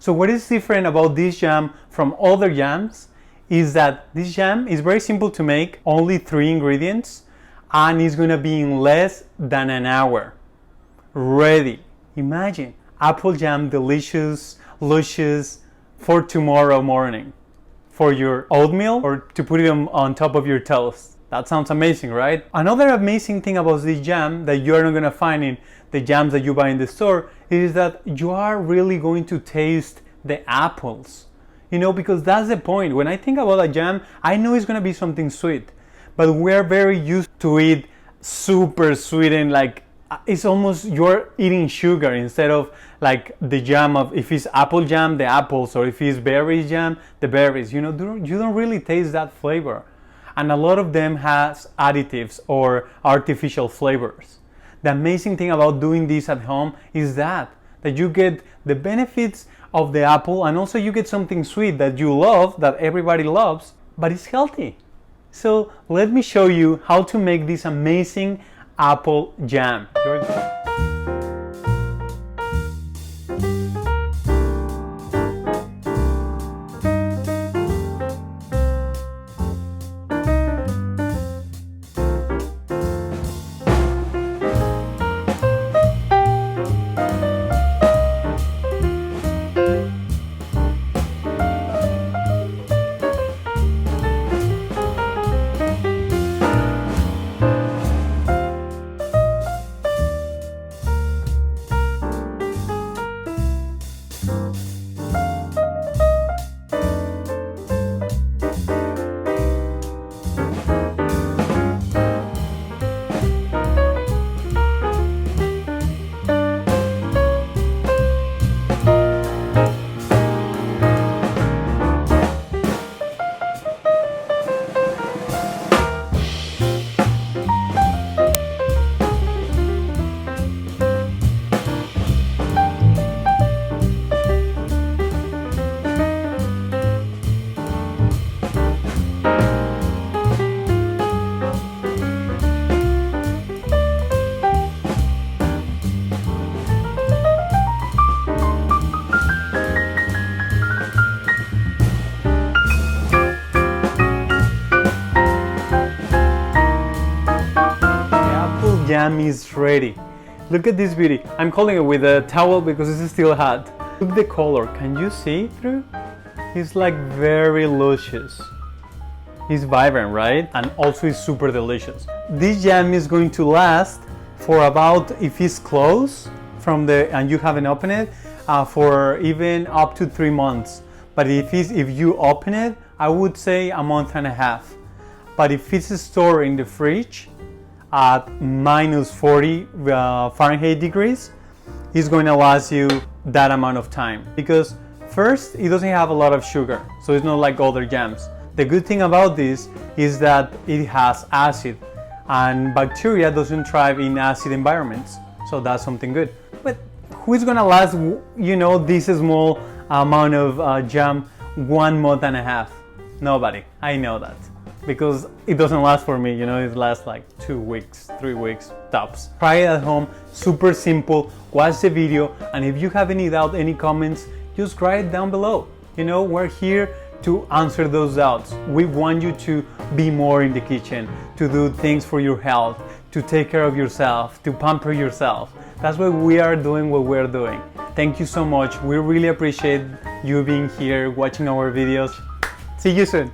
So what is different about this jam from other jams is that this jam is very simple to make, only 3 ingredients, and it's gonna be in less than an hour. Ready. Imagine, apple jam, delicious, luscious, for tomorrow morning, for your oatmeal or to put it on top of your toast. That sounds amazing, right? Another amazing thing about this jam that you're not gonna find in the jams that you buy in the store is that you are really going to taste the apples. You know, because that's the point. When I think about a jam, I know it's gonna be something sweet, but we're very used to it super sweet and like it's almost you're eating sugar instead of like the jam of, if it's apple jam, the apples, or if it's berry jam, the berries. You know, you don't really taste that flavor. And a lot of them has additives or artificial flavors. The amazing thing about doing this at home is that you get the benefits of the apple, and also you get something sweet that you love, that everybody loves, but it's healthy. So let me show you how to make this amazing apple jam. Jam is ready. Look at this beauty. I'm calling it with a towel because it's still hot. Look at the color. Can you see through? It's like very luscious. It's vibrant, right? And also it's super delicious. This jam is going to last for about, if it's closed from and you haven't opened it, for even up to 3 months. But if you open it, I would say a month and a half. But if it's stored in the fridge at -40 Fahrenheit degrees, it's going to last you that amount of time. Because first, it doesn't have a lot of sugar, so it's not like other jams. The good thing about this is that it has acid, and bacteria doesn't thrive in acid environments, so that's something good. But who's gonna last, you know, this small amount of jam 1 month and a half? Nobody. I know that. Because it doesn't last for me, you know, it lasts like 2 weeks, 3 weeks tops. Try it at home, super simple, watch the video, and if you have any doubt, any comments, just write it down below. You know, we're here to answer those doubts. We want you to be more in the kitchen, to do things for your health, to take care of yourself, to pamper yourself. That's why we are doing what we're doing. Thank you so much. We really appreciate you being here, watching our videos. See you soon.